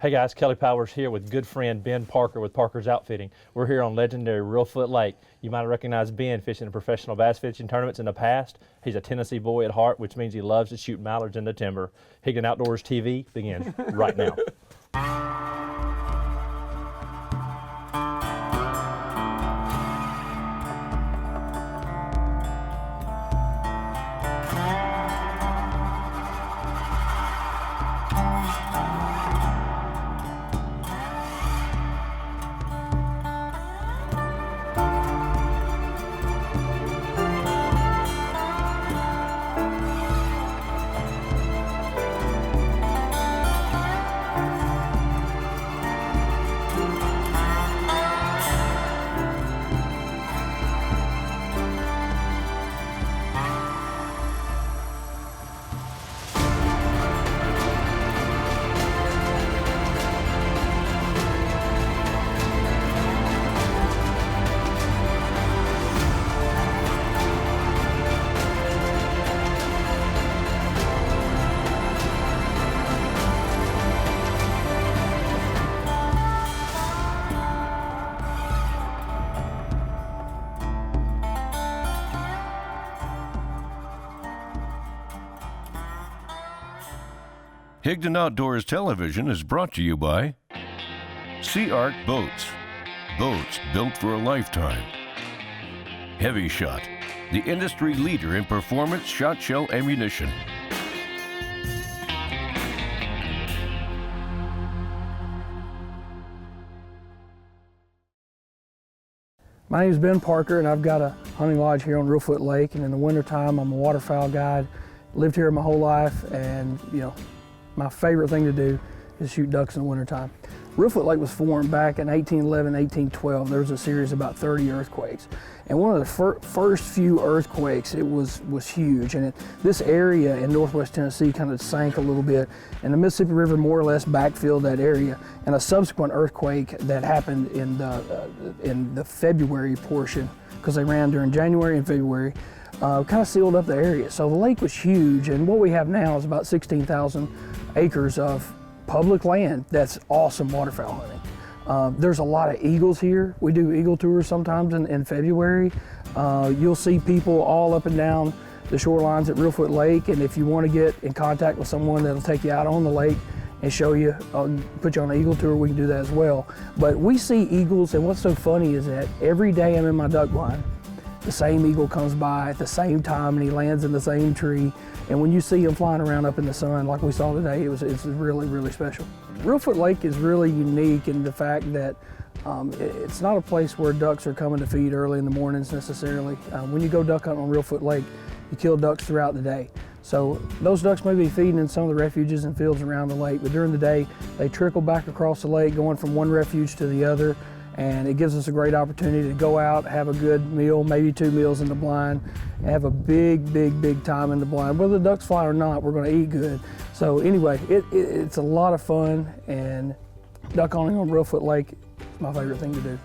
Hey guys, Kelly Powers here with good friend Ben Parker with Parker's Outfitting. We're here on legendary Reelfoot Lake. You might recognize Ben fishing in professional bass fishing tournaments in the past. He's a Tennessee boy at heart, which means he loves to shoot mallards in the timber. Higdon Outdoors TV begins right now. Higdon Outdoors Television is brought to you by Sea Arc Boats. Boats built for a lifetime. HEVI-SHOT, the industry leader in performance shot shell ammunition. My name is Ben Parker, and I've got a hunting lodge here on Reelfoot Lake. And in the wintertime, I'm a waterfowl guide. Lived here my whole life, and my favorite thing to do is shoot ducks in the wintertime. Reelfoot Lake was formed back in 1811, 1812. There was a series of about 30 earthquakes. And one of the first few earthquakes, it was huge. And this area in northwest Tennessee kind of sank a little bit, and the Mississippi River more or less backfilled that area. And a subsequent earthquake that happened in the February portion, because they ran during January and February, kind of sealed up the area. So the lake was huge, and what we have now is about 16,000 acres of public land that's awesome waterfowl hunting. There's a lot of eagles here. We do eagle tours sometimes in February. You'll see people all up and down the shorelines at Reelfoot Lake, and if you want to get in contact with someone that'll take you out on the lake and show you, put you on an eagle tour, we can do that as well. But we see eagles, and what's so funny is that every day I'm in my duck blind, the same eagle comes by at the same time, and he lands in the same tree. And when you see him flying around up in the sun like we saw today, it's really, really special. Reelfoot Lake is really unique in the fact that it's not a place where ducks are coming to feed early in the mornings necessarily. When you go duck hunting on Reelfoot Lake, you kill ducks throughout the day. So those ducks may be feeding in some of the refuges and fields around the lake, but during the day, they trickle back across the lake, going from one refuge to the other. And it gives us a great opportunity to go out, have a good meal, maybe 2 meals in the blind, and have a big time in the blind. Whether the ducks fly or not, we're gonna eat good. So anyway, it's a lot of fun, and duck hunting on Reelfoot Lake is my favorite thing to do.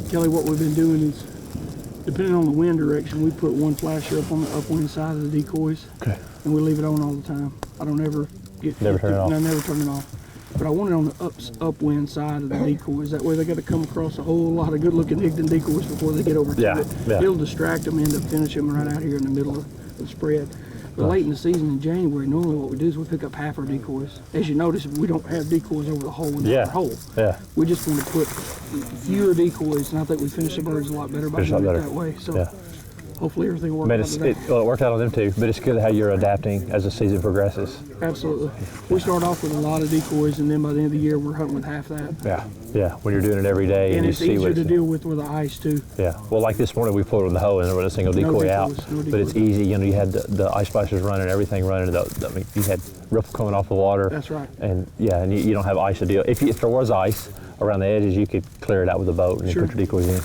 Kelly, what we've been doing is, depending on the wind direction, we put one flasher up on the upwind side of the decoys. Okay. And we leave it on all the time. I don't ever Never turn it off. No, never turn it off. But I want it on the upwind side of the decoys. That way they got to come across a whole lot of good-looking Higdon decoys before they get over to it. Yeah. It'll distract them, end up finishing them right out here in the middle of the spread. But late in the season in January, normally what we do is we pick up half our decoys. As you notice, we don't have decoys over the whole entire hole. Yeah. We just want to put fewer decoys, and I think we finish the birds a lot better by doing it that way. So hopefully everything will work out today. It worked out on them too, but it's good how you're adapting as the season progresses. Absolutely. We start off with a lot of decoys, and then by the end of the year, we're hunting with half that. Yeah, when you're doing it every day And you it's see easier what to deal with the ice too. Yeah, well, like this morning we pulled on the hoe and there wasn't a single decoy out, but it's easy. You know, you had the ice splashers running, everything running. I mean, you had ripple coming off the water. That's right. And and you don't have ice to deal. If there was ice around the edges, you could clear it out with a boat and then put your decoys in.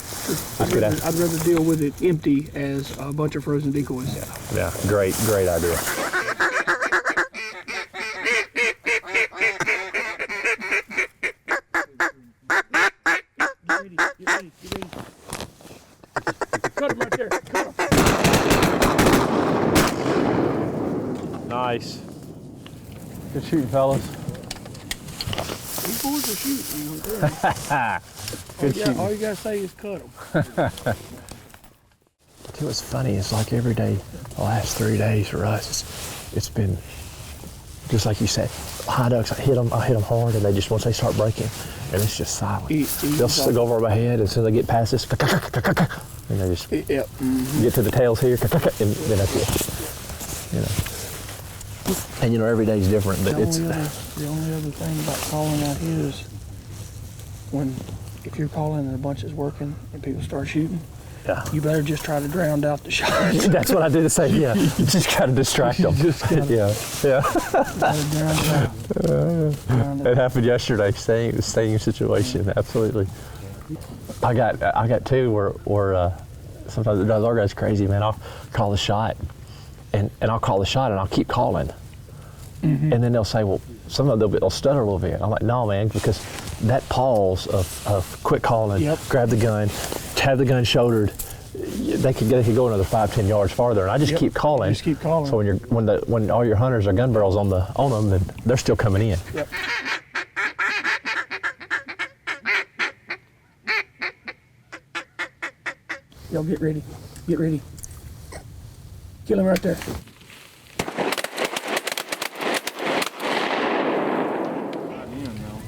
I'd rather deal with it empty as a bunch of frozen decoys. Yeah, great idea. Get ready. Cut him right there. Cut him. Nice. Good shooting, fellas. These boys are shooting. All you gotta say is cut them. What's funny is like every day, the last 3 days for us, it's been just like you said. High ducks, I hit them hard, and they just once they start breaking, and it's just silent. They'll still go over my head, and as soon as they get past this, and they just get to the tails here, and then that's it. You know. And you know, every day's different, but the only other thing about calling out here is if you're calling and a bunch is working and people start shooting, you better just try to drown out the shots. That's what I did to say. Yeah, you just gotta distract them. Yeah. It happened yesterday. Same situation. Absolutely. I got two where sometimes the other guy's crazy, man. I'll call the shot, and I'll call the shot and I'll keep calling, and then they'll say, well, sometimes they'll stutter a little bit. I'm like, no, man, because that pause of quick calling, grab the gun, have the gun shouldered, they could go another 5-10 yards farther, and I just keep calling. Just keep calling. So when all your hunters are gun barrels on them, then they're still coming in. Yep. Y'all get ready. Get ready. Kill him right there.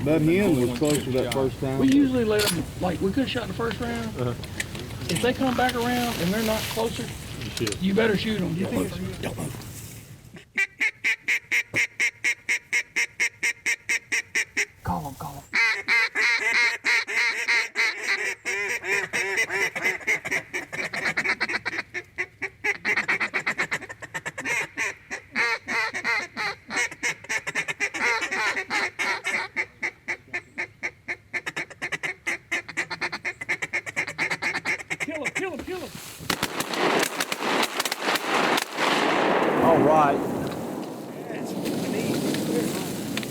That hen was closer that first time. We usually let them, like, we could have shot the first round. If they come back around and they're not closer, you better shoot them. You think don't move. Call them. Kill him. All right.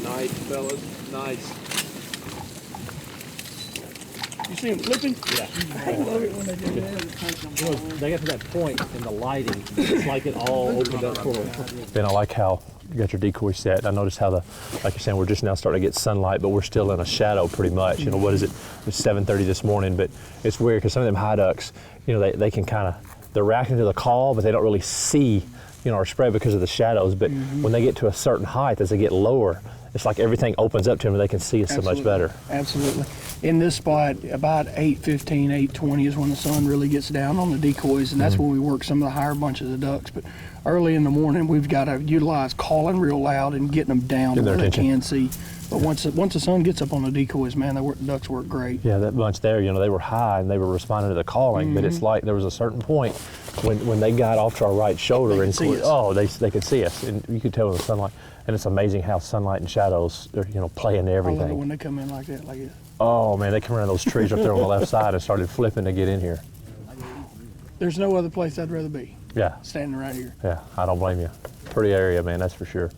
Nice, fellas. Nice. You see him flipping? Yeah. I love it when they do that. They get to that point in the lighting, it's like it all opened up for them. Ben, I like how you got your decoy set. I noticed how like you're saying, we're just now starting to get sunlight, but we're still in a shadow pretty much. You know, what is it? It's 7:30 this morning, but it's weird because some of them high ducks, you know, they can they're reacting to the call, but they don't really see, you know, our spread because of the shadows. But when they get to a certain height, as they get lower, it's like everything opens up to them and they can see us so much better. Absolutely. In this spot, about 8:15, 8:20 is when the sun really gets down on the decoys, and that's when we work some of the higher bunches of ducks. But early in the morning, we've got to utilize calling real loud and getting them down where they can see. But once the sun gets up on the decoys, man, the ducks work great. Yeah, that bunch there, you know, they were high and they were responding to the calling, but it's like there was a certain point when they got off to our right shoulder and they could see us, and you could tell in the sunlight. And it's amazing how sunlight and shadows, you know, play into everything. I love it when they come in like that, like this. Oh man, they come around those trees up there on the left side and started flipping to get in here. There's no other place I'd rather be. Yeah. Standing right here. Yeah, I don't blame you. Pretty area, man, that's for sure.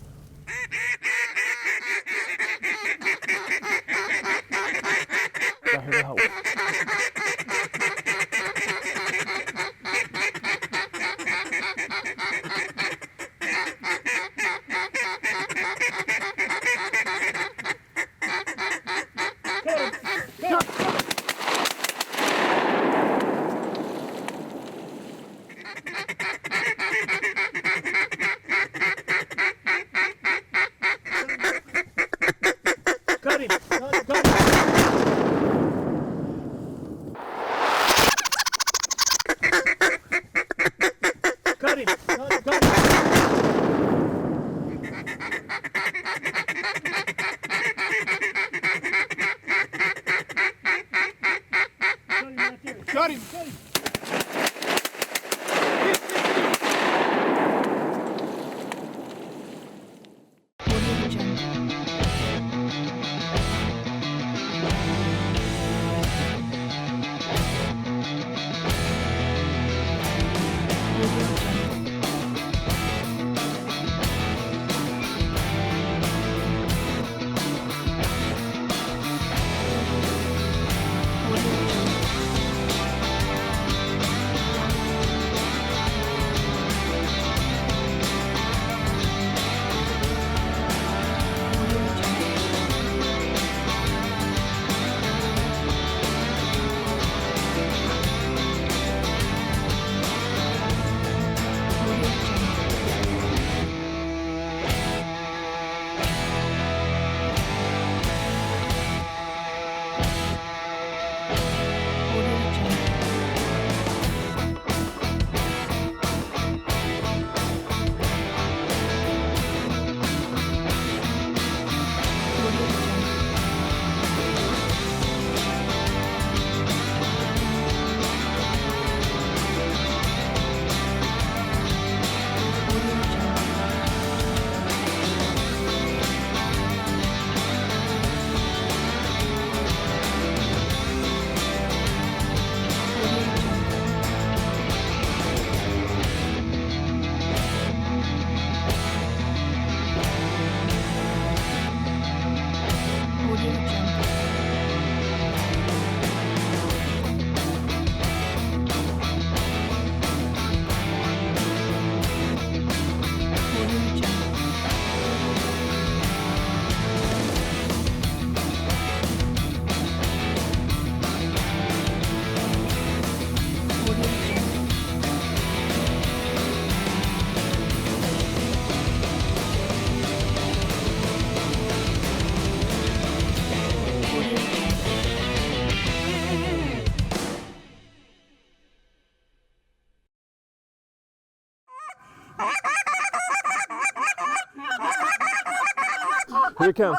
Here it comes.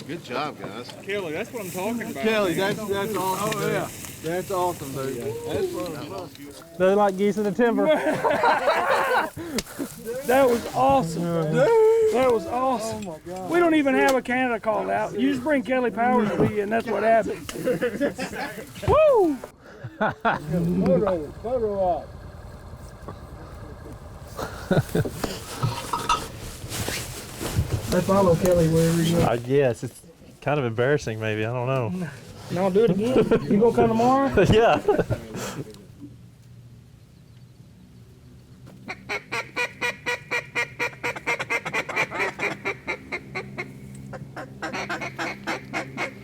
Good job, guys. Kelly, that's what I'm talking about. Kelly, that's awesome. Oh, yeah. That's awesome, dude. That's They like geese in the timber. That was awesome. That was awesome. Oh my God. We don't even have a Canada called out. You just bring Kelly Powers with you, and that's what happens. Woo! Photo op. Let's follow Kelly wherever you go. I guess it's kind of embarrassing, maybe. I don't know. No, do it again. You gonna come tomorrow? Yeah.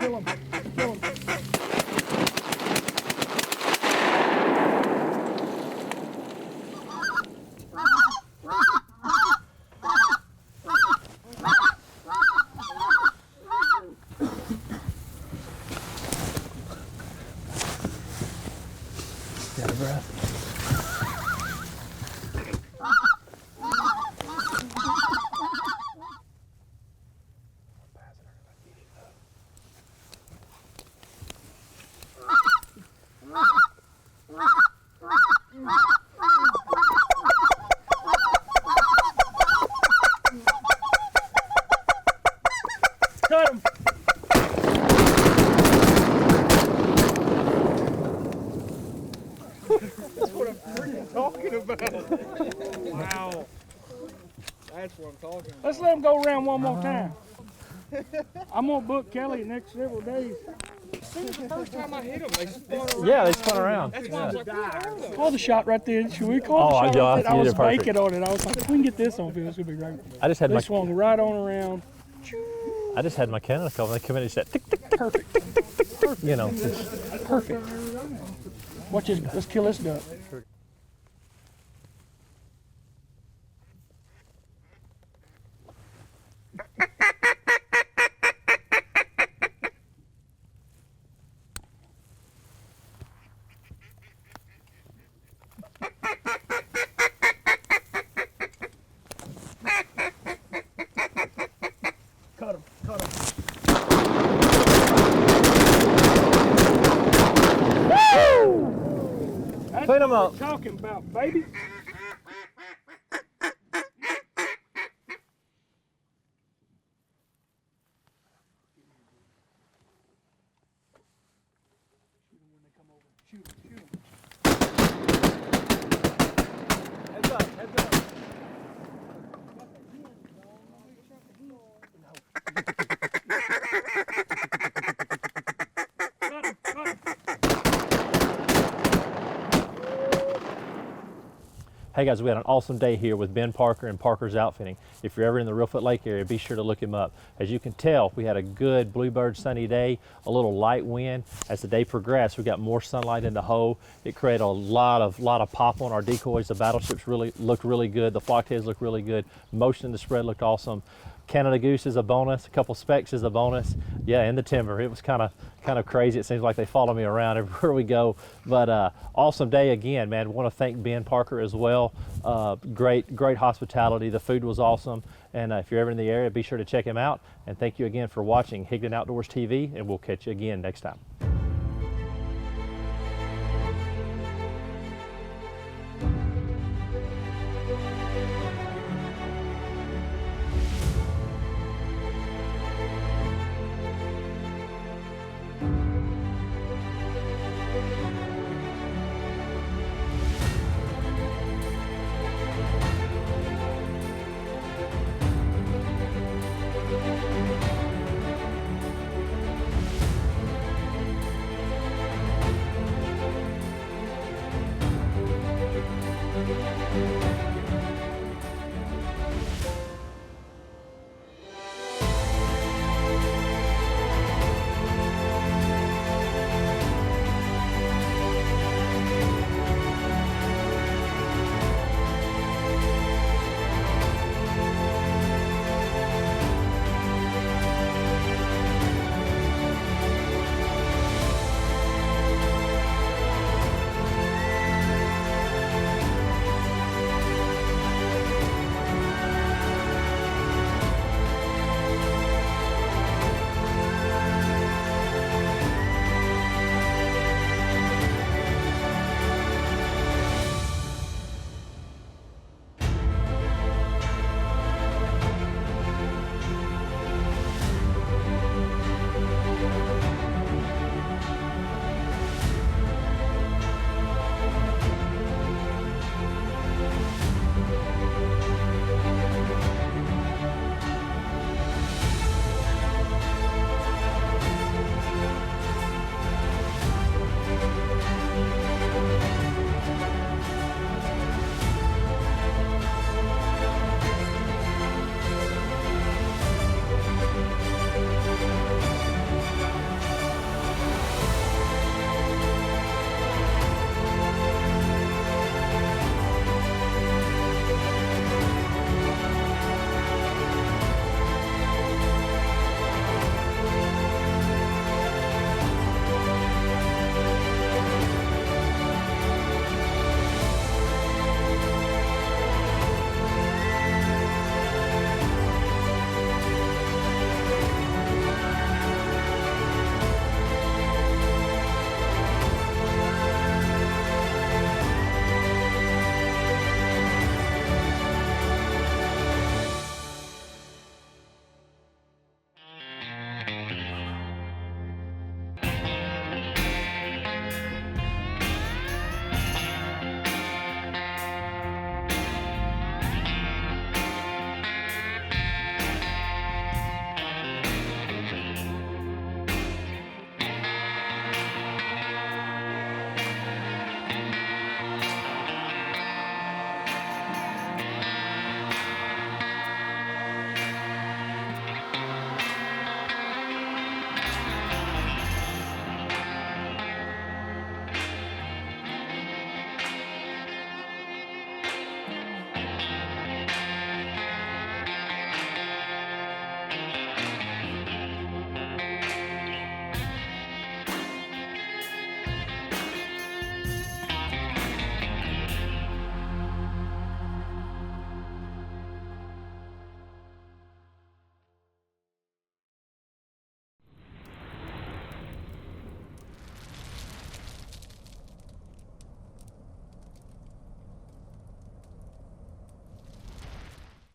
Kill him. Kill him. Got a breath. Cut him. Talking about. Wow. That's what I'm talking about. Let's let him go around one more time. I'm gonna book Kelly the next several days. The first time I hit him, they spun around. Yeah, they spun around. That's why I was like, where are they? Call the shot right there. Should we call Oh, the shot yeah, right there? I you was did perfect. baking on it. I was like, if we can get this on film, this would be great. I just had They my swung right on around. Canada call. They come in and said tick tick tick. Perfect. You know. Perfect. Watch this. Let's kill this duck. Cut him. Cut him. That's Clean 'em what up. we're talking about, baby. Heads up, heads up. Cut him. Cut him. Hey guys, we had an awesome day here with Ben Parker and Parker's Outfitting. If you're ever in the Reelfoot Lake area, be sure to look him up. As you can tell, we had a good bluebird sunny day, a little light wind. As the day progressed, we got more sunlight in the hole. It created a lot of pop on our decoys. The battleships looked really good. The flock heads looked really good. Motion in the spread looked awesome. Canada goose is a bonus. A couple specks is a bonus. Yeah, in the timber. It was kind of crazy. It seems like they follow me around everywhere we go. But awesome day again, man. Want to thank Ben Parker as well. Great hospitality. The food was awesome. And if you're ever in the area, be sure to check him out. And thank you again for watching Higdon Outdoors TV, and we'll catch you again next time.